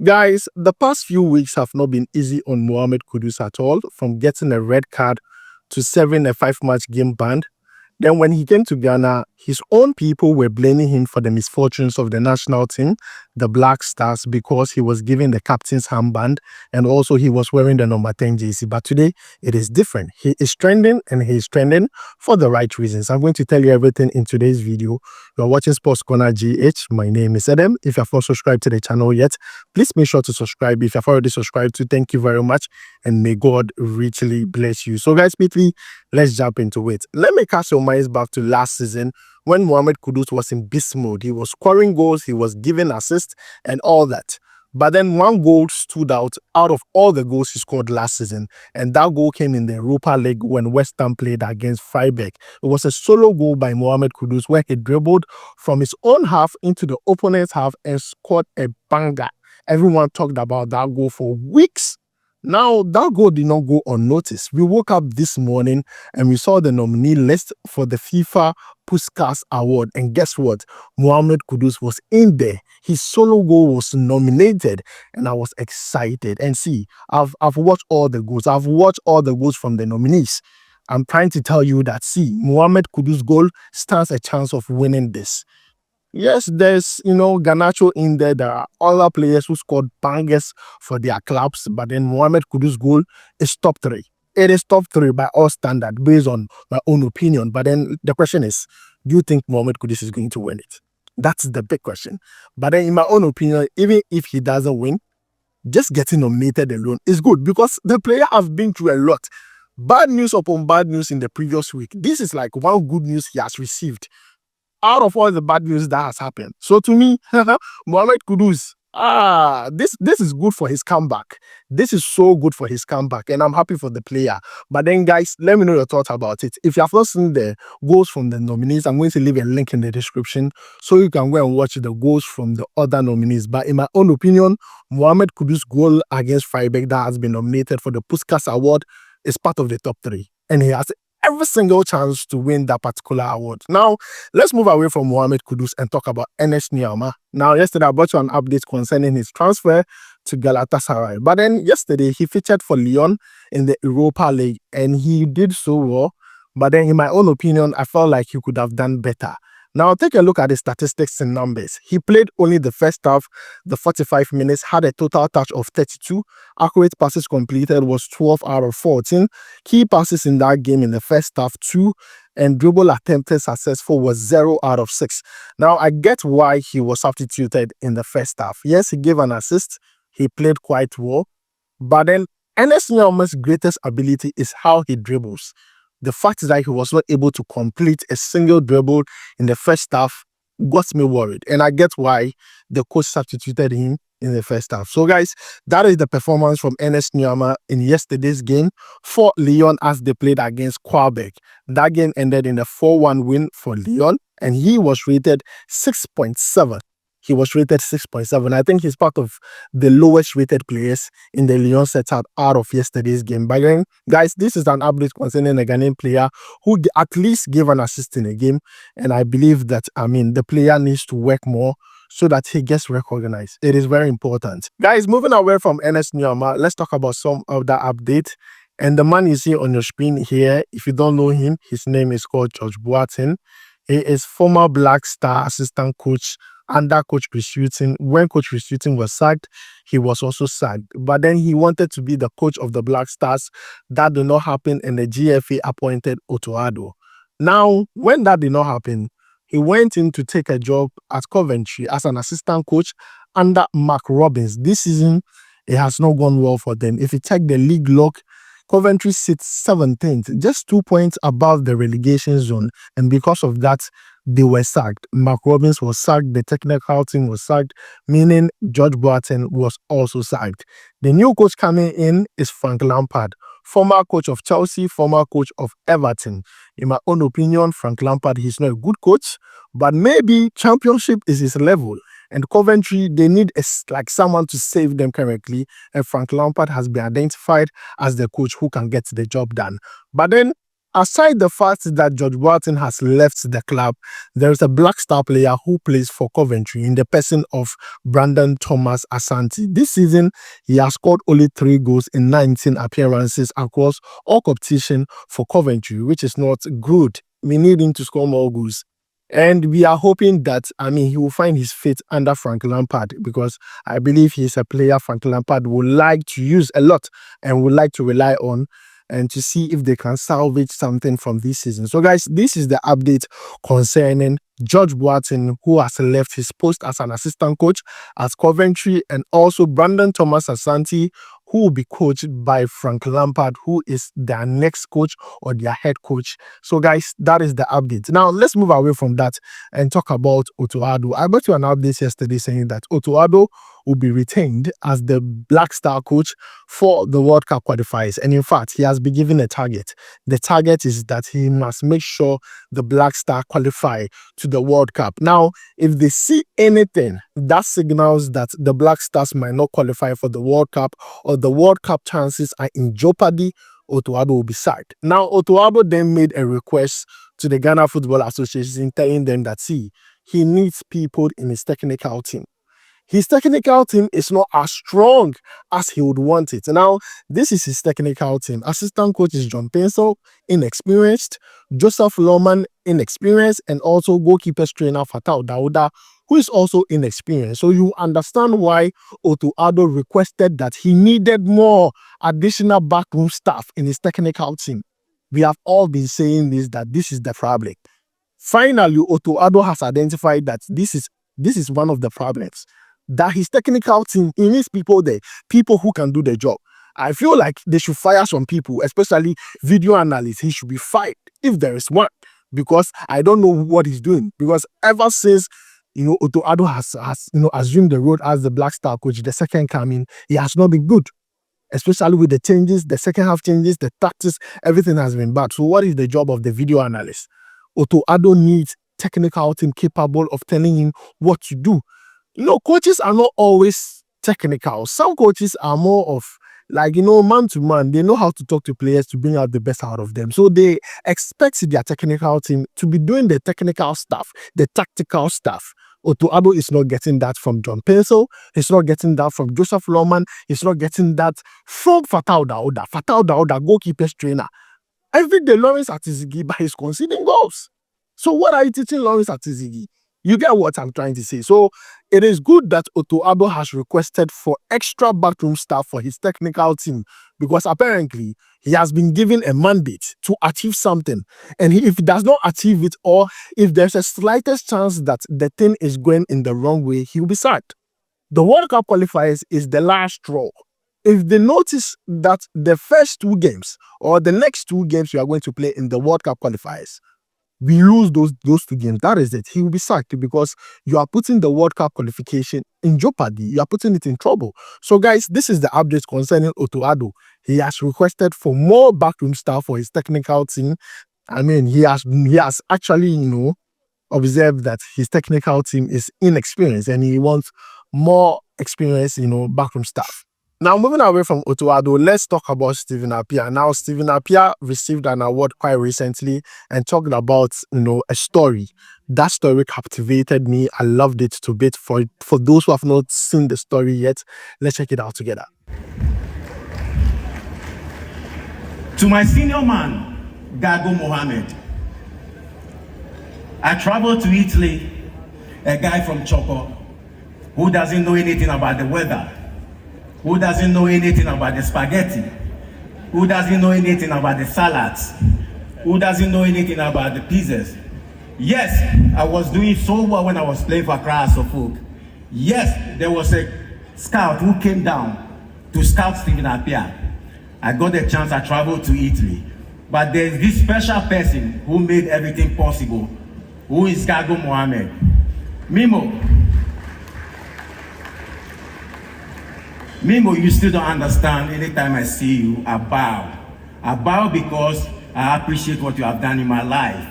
Guys, the past few weeks have not been easy on Mohammed Kudus at all, from getting a red card to serving a 5-match game ban. Then when he came to Ghana, his own people were blaming him for the misfortunes of the national team, the Black Stars, because he was given the captain's armband and also he was wearing the number 10 jersey. But today, it is different. He is trending and he is trending for the right reasons. I'm going to tell you everything in today's video. You're watching SportsCornerGH. My name is Adam. If you have not subscribed to the channel yet, please make sure to subscribe. If you have already subscribed, thank you very much and may God richly bless you. So guys, quickly, let's jump into it. Let me cast your minds back to last season when Mohammed Kudus was in beast mode. He was scoring goals, he was giving assists and all that. But then one goal stood out of all the goals he scored last season, and that goal came in the Europa League when West Ham played against Frieburg. It was a solo goal by Mohammed Kudus where he dribbled from his own half into the opponent's half and scored a banger. Everyone talked about that goal for weeks. Now, that goal did not go unnoticed. We woke up this morning and we saw the nominee list for the Fifa Puskas Award. And guess what? Mohammed Kudus was in there. His solo goal was nominated and I was excited. And see, I've watched all the goals. I've watched all the goals from the nominees. I'm trying to tell you that, see, Mohammed Kudus' goal stands a chance of winning this. Yes, there's, Garnacho in there. There are other players who scored bangers for their clubs. But then Mohammed Kudus' goal is top 3. It is top 3 by all standards, based on my own opinion. But then the question is, do you think Mohammed Kudus is going to win it? That's the big question. But then in my own opinion, even if he doesn't win, just getting nominated alone is good because the player has been through a lot. Bad news upon bad news in the previous week. This is like one good news he has received out of all the bad news that has happened. So to me, Mohammed Kudus, this is good for his comeback. This is so good for his comeback, and I'm happy for the player. But then, guys, let me know your thoughts about it. If you have not seen the goals from the nominees, I'm going to leave a link in the description so you can go and watch the goals from the other nominees. But in my own opinion, Mohammed Kudus' goal against Frieburg that has been nominated for the Puskas Award is part of the top 3, and he has every single chance to win that particular award. Now, let's move away from Mohammed Kudus and talk about Ernest Nuamah. Now, yesterday I brought you an update concerning his transfer to Galatasaray. But then yesterday he featured for Lyon in the Europa League and he did so well. But then in my own opinion, I felt like he could have done better. Now, take a look at the statistics and numbers. He played only the first half, the 45 minutes, had a total touch of 32. Accurate passes completed was 12 out of 14. Key passes in that game in the first half, 2. And dribble attempted successful was 0 out of 6. Now, I get why he was substituted in the first half. Yes, he gave an assist. He played quite well. But then, Ernest Nuamah's greatest ability is how he dribbles. The fact that he was not able to complete a single dribble in the first half got me worried. And I get why the coach substituted him in the first half. So guys, that is the performance from Ernest Nuamah in yesterday's game for Lyon as they played against Frieburg. That game ended in a 4-1 win for Lyon and he was rated 6.7. He was rated 6.7. I think he's part of the lowest rated players in the Lyon setup out of yesterday's game. But then, guys, this is an update concerning a Ghanaian player who at least gave an assist in a game. And I believe that, the player needs to work more so that he gets recognized. It is very important. Guys, moving away from Ernest Nuamah, let's talk about some of the update. And the man you see on your screen here, if you don't know him, his name is called Boateng. He is former Black Star assistant coach under Coach Chris Hughton. When Coach Chris Hughton was sacked, he was also sacked. But then he wanted to be the coach of the Black Stars. That did not happen, and the GFA appointed Otto Addo. Now, when that did not happen, he went in to take a job at Coventry as an assistant coach under Mark Robbins. This season, it has not gone well for them. If you check the league log, Coventry sits 17th, just 2 points above the relegation zone. And because of that, they were sacked. Mark Robbins was sacked. The technical team was sacked, meaning George Boateng was also sacked. The new coach coming in is Frank Lampard, former coach of Chelsea, former coach of Everton. In my own opinion, Frank Lampard, he's not a good coach, but maybe championship is his level. And Coventry, they need someone to save them currently. And Frank Lampard has been identified as the coach who can get the job done. But then, aside the fact that George Boateng has left the club, there is a black star player who plays for Coventry in the person of Brandon Thomas Asante. This season, he has scored only 3 goals in 19 appearances across all competition for Coventry, which is not good. We need him to score more goals. And we are hoping that, he will find his fit under Frank Lampard, because I believe he's a player Frank Lampard would like to use a lot and would like to rely on, and to see if they can salvage something from this season. So guys, this is the update concerning George Boateng, who has left his post as an assistant coach at Coventry, and also Brandon Thomas Asante, who will be coached by Frank Lampard, who is their next coach or their head coach. So guys, that is the update. Now let's move away from that and talk about Otto Addo. I got you an update yesterday saying that Otto Addo will be retained as the Black Star coach for the World Cup qualifiers. And in fact, he has been given a target. The target is that he must make sure the Black Star qualify to the World Cup. Now, if they see anything that signals that the Black Stars might not qualify for the World Cup, or the World Cup chances are in jeopardy, Otto Addo will be sacked. Now, Otto Addo then made a request to the Ghana Football Association, telling them that, see, he needs people in his technical team. His technical team is not as strong as he would want it. Now, this is his technical team. Assistant coach is John Pencil, inexperienced. Joseph Lohman, inexperienced. And also goalkeeper's trainer Fatau Dauda, who is also inexperienced. So you understand why Otto Addo requested that he needed more additional backroom staff in his technical team. We have all been saying this, that this is the problem. Finally, Otto Addo has identified that this is one of the problems. That his technical team, he needs people there, people who can do the job. I feel like they should fire some people, especially video analysts. He should be fired if there is one, because I don't know what he's doing. Because ever since Otto Addo has assumed the role as the Black Star coach, the second coming, he has not been good. Especially with the changes, the second half changes, the tactics, everything has been bad. So what is the job of the video analyst? Otto Addo needs technical team capable of telling him what to do. Coaches are not always technical. Some coaches are more of man to man. They know how to talk to players to bring out the best out of them. So they expect their technical team to be doing the technical stuff, the tactical stuff. Otto Addo is not getting that from John Pencil. He's not getting that from Joseph Lohman. He's not getting that from Fatau Dauda. Fatau Dauda, goalkeeper's trainer. Every day, Lawrence Atizigi, but he's conceding goals. So what are you teaching Lawrence Atizigi? You get what I'm trying to say. So it is good that Otto Addo has requested for extra backroom staff for his technical team, because apparently he has been given a mandate to achieve something. And if he does not achieve it, or if there's a slightest chance that the thing is going in the wrong way, he will be sacked. The World Cup qualifiers is the last straw. If they notice that the first 2 games or the next 2 games you are going to play in the World Cup qualifiers, we lose those 2 games, that is it. He will be sacked, because you are putting the World Cup qualification in jeopardy. You are putting it in trouble. So guys, this is the update concerning Otto Addo. He has requested for more backroom staff for his technical team. He has actually, observed that his technical team is inexperienced, and he wants more experience, backroom staff. Now, moving away from Otto Addo, let's talk about Stephen Appiah. Now, Stephen Appiah received an award quite recently and talked about, a story. That story captivated me. I loved it to bits. For those who have not seen the story yet, let's check it out together. To my senior man, Gago Mohammed, I traveled to Italy, a guy from Choco, who doesn't know anything about the weather, who doesn't know anything about the spaghetti, who doesn't know anything about the salads, who doesn't know anything about the pizzas. Yes, I was doing so well when I was playing for Accra Suffolk. Yes, there was a scout who came down to scout Stephen Appiah. I got the chance, I traveled to Italy. But there's this special person who made everything possible, who is Gago Mohammed. Mimo, you still don't understand. Anytime I see you, I bow. I bow because I appreciate what you have done in my life.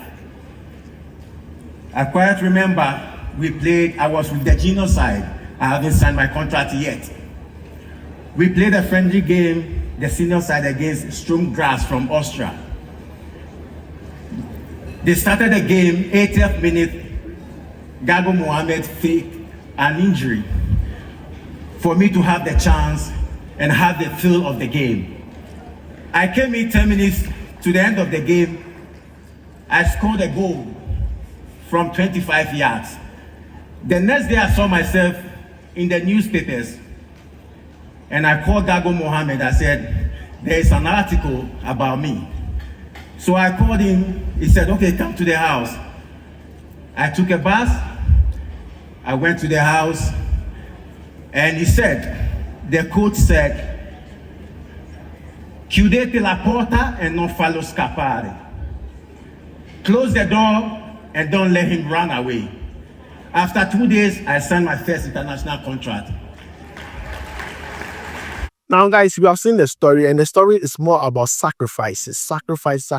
I quite remember I was with the genocide. I haven't signed my contract yet. We played a friendly game, the senior side against Stromgrass from Austria. They started the game, 80th minute, Gago Mohammed faked an injury for me to have the chance and have the feel of the game. I came in 10 minutes to the end of the game. I scored a goal from 25 yards. The next day I saw myself in the newspapers and I called Gago Mohammed. I said, there is an article about me. So I called him. He said, okay, come to the house. I took a bus. I went to the house and he said, the coach said, chiudete la porta e non fallo scappare. Close the door and don't let him run away. After 2 days, I signed my first international contract. Now, guys, we have seen the story, and the story is more about sacrifices. Sacrifice.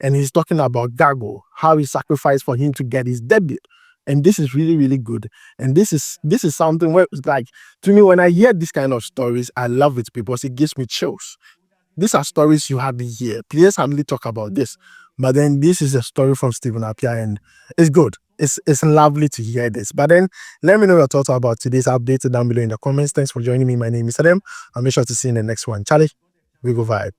And he's talking about Gago, how he sacrificed for him to get his debut. And this is really, really good. And this is something where it's like, to me, when I hear this kind of stories, I love it because it gives me chills. These are stories you hardly hear. Players hardly talk about this. But then this is a story from Stephen Appiah, and it's good. It's lovely to hear this. But then let me know your thoughts about today's update down below in the comments. Thanks for joining me. My name is Adam. I'll make sure to see you in the next one. Charlie, we go vibe.